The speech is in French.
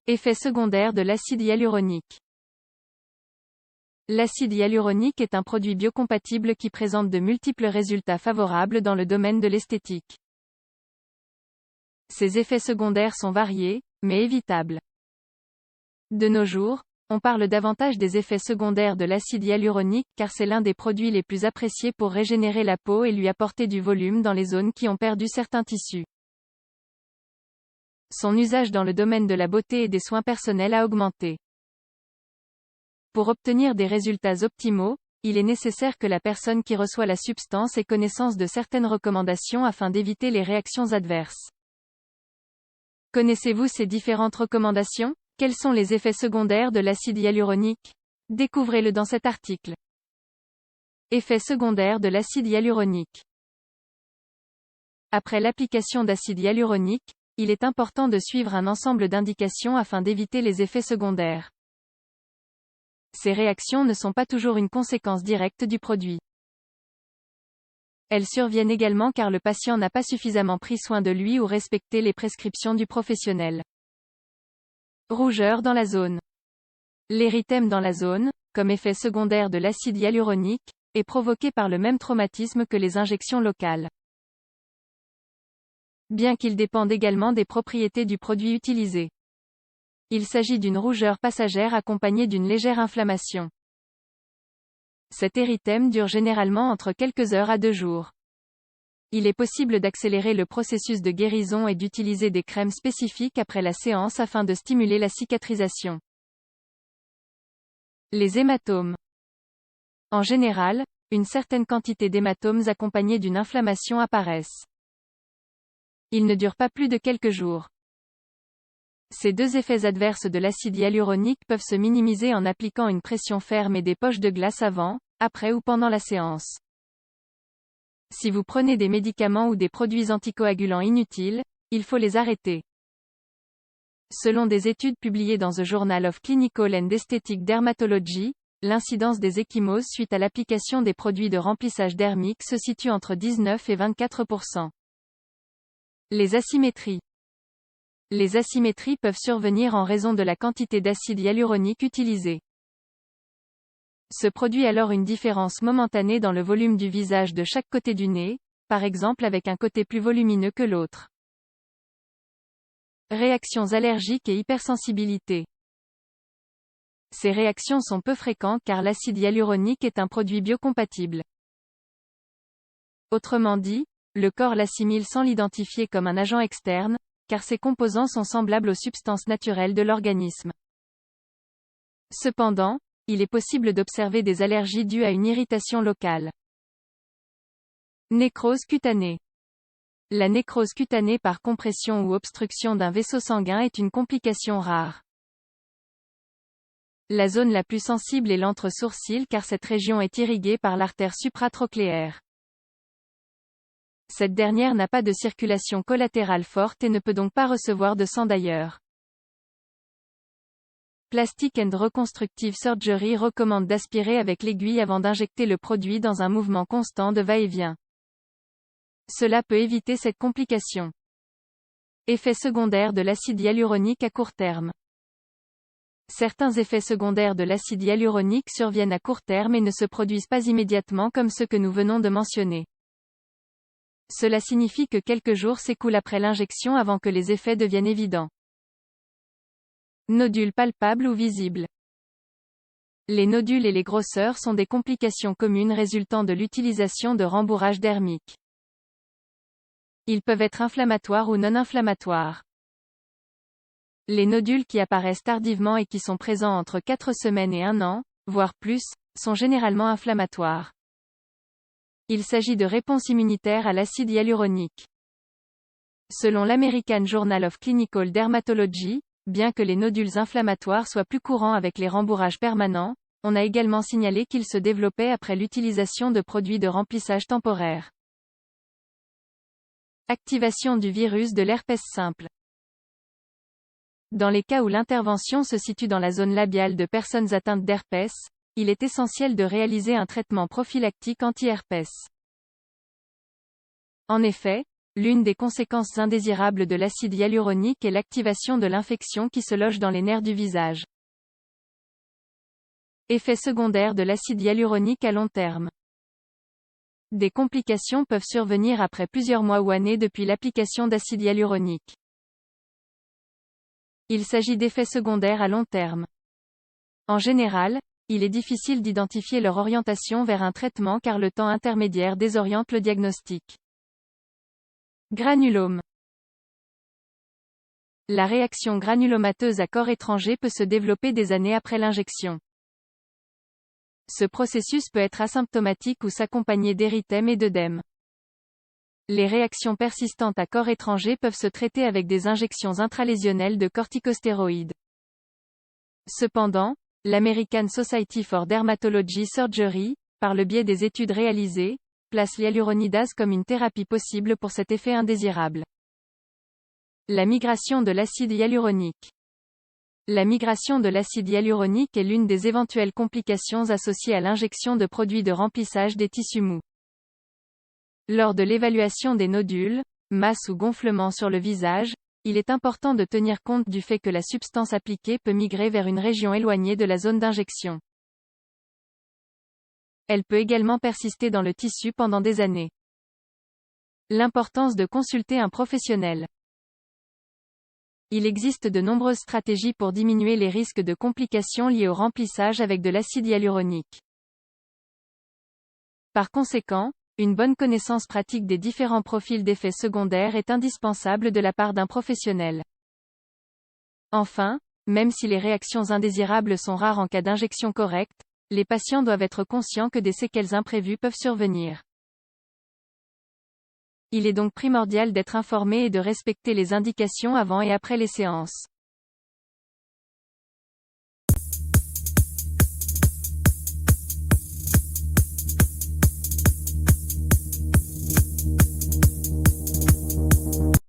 Effet secondaire de l'acide hyaluronique. L'acide hyaluronique est un produit biocompatible qui présente de multiples résultats favorables dans le domaine de l'esthétique. Ses effets secondaires sont variés, mais évitables. De nos jours, on parle davantage des effets secondaires de l'acide hyaluronique car c'est l'un des produits les plus appréciés pour régénérer la peau et lui apporter du volume dans les zones qui ont perdu certains tissus. Son usage dans le domaine de la beauté et des soins personnels a augmenté. Pour obtenir des résultats optimaux, il est nécessaire que la personne qui reçoit la substance ait connaissance de certaines recommandations afin d'éviter les réactions adverses. Connaissez-vous ces différentes recommandations? Quels sont les effets secondaires de l'acide hyaluronique? Découvrez-le dans cet article. Effets secondaires de l'acide hyaluronique. Après l'application d'acide hyaluronique, il est important de suivre un ensemble d'indications afin d'éviter les effets secondaires. Ces réactions ne sont pas toujours une conséquence directe du produit. Elles surviennent également car le patient n'a pas suffisamment pris soin de lui ou respecté les prescriptions du professionnel. Rougeur dans la zone. L'érythème dans la zone, comme effet secondaire de l'acide hyaluronique, est provoqué par le même traumatisme que les injections locales. Bien qu'il dépende également des propriétés du produit utilisé. Il s'agit d'une rougeur passagère accompagnée d'une légère inflammation. Cet érythème dure généralement entre quelques heures à 2 jours. Il est possible d'accélérer le processus de guérison et d'utiliser des crèmes spécifiques après la séance afin de stimuler la cicatrisation. Les hématomes. En général, une certaine quantité d'hématomes accompagnés d'une inflammation apparaissent. Ils ne durent pas plus de quelques jours. Ces deux effets adverses de l'acide hyaluronique peuvent se minimiser en appliquant une pression ferme et des poches de glace avant, après ou pendant la séance. Si vous prenez des médicaments ou des produits anticoagulants inutiles, il faut les arrêter. Selon des études publiées dans The Journal of Clinical and Aesthetic Dermatology, l'incidence des ecchymoses suite à l'application des produits de remplissage dermique se situe entre 19 et 24%. Les asymétries. Les asymétries peuvent survenir en raison de la quantité d'acide hyaluronique utilisée. Se produit alors une différence momentanée dans le volume du visage de chaque côté du nez, par exemple avec un côté plus volumineux que l'autre. Réactions allergiques et hypersensibilité. Ces réactions sont peu fréquentes car l'acide hyaluronique est un produit biocompatible. Autrement dit, le corps l'assimile sans l'identifier comme un agent externe, car ses composants sont semblables aux substances naturelles de l'organisme. Cependant, il est possible d'observer des allergies dues à une irritation locale. Nécrose cutanée. La nécrose cutanée par compression ou obstruction d'un vaisseau sanguin est une complication rare. La zone la plus sensible est l'entre-sourcil car cette région est irriguée par l'artère supratrochléaire. Cette dernière n'a pas de circulation collatérale forte et ne peut donc pas recevoir de sang d'ailleurs. Plastic and Reconstructive Surgery recommande d'aspirer avec l'aiguille avant d'injecter le produit dans un mouvement constant de va-et-vient. Cela peut éviter cette complication. Effets secondaires de l'acide hyaluronique à court terme. Certains effets secondaires de l'acide hyaluronique surviennent à court terme et ne se produisent pas immédiatement comme ceux que nous venons de mentionner. Cela signifie que quelques jours s'écoulent après l'injection avant que les effets deviennent évidents. Nodules palpables ou visibles. Les nodules et les grosseurs sont des complications communes résultant de l'utilisation de rembourrage dermique. Ils peuvent être inflammatoires ou non inflammatoires. Les nodules qui apparaissent tardivement et qui sont présents entre 4 semaines et 1 an, voire plus, sont généralement inflammatoires. Il s'agit de réponses immunitaires à l'acide hyaluronique. Selon l'American Journal of Clinical Dermatology, bien que les nodules inflammatoires soient plus courants avec les rembourrages permanents, on a également signalé qu'ils se développaient après l'utilisation de produits de remplissage temporaire. Activation du virus de l'herpès simple. Dans les cas où l'intervention se situe dans la zone labiale de personnes atteintes d'herpès, il est essentiel de réaliser un traitement prophylactique anti-herpès. En effet, l'une des conséquences indésirables de l'acide hyaluronique est l'activation de l'infection qui se loge dans les nerfs du visage. Effets secondaires de l'acide hyaluronique à long terme. Des complications peuvent survenir après plusieurs mois ou années depuis l'application d'acide hyaluronique. Il s'agit d'effets secondaires à long terme. En général, il est difficile d'identifier leur orientation vers un traitement car le temps intermédiaire désoriente le diagnostic. Granulome. La réaction granulomateuse à corps étranger peut se développer des années après l'injection. Ce processus peut être asymptomatique ou s'accompagner d'érythème et d'œdème. Les réactions persistantes à corps étranger peuvent se traiter avec des injections intralésionnelles de corticostéroïdes. Cependant, l'American Society for Dermatology Surgery, par le biais des études réalisées, place l'hyaluronidase comme une thérapie possible pour cet effet indésirable. La migration de l'acide hyaluronique. La migration de l'acide hyaluronique est l'une des éventuelles complications associées à l'injection de produits de remplissage des tissus mous. Lors de l'évaluation des nodules, masses ou gonflements sur le visage, il est important de tenir compte du fait que la substance appliquée peut migrer vers une région éloignée de la zone d'injection. Elle peut également persister dans le tissu pendant des années. L'importance de consulter un professionnel. Il existe de nombreuses stratégies pour diminuer les risques de complications liées au remplissage avec de l'acide hyaluronique. Par conséquent, une bonne connaissance pratique des différents profils d'effets secondaires est indispensable de la part d'un professionnel. Enfin, même si les réactions indésirables sont rares en cas d'injection correcte, les patients doivent être conscients que des séquelles imprévues peuvent survenir. Il est donc primordial d'être informé et de respecter les indications avant et après les séances.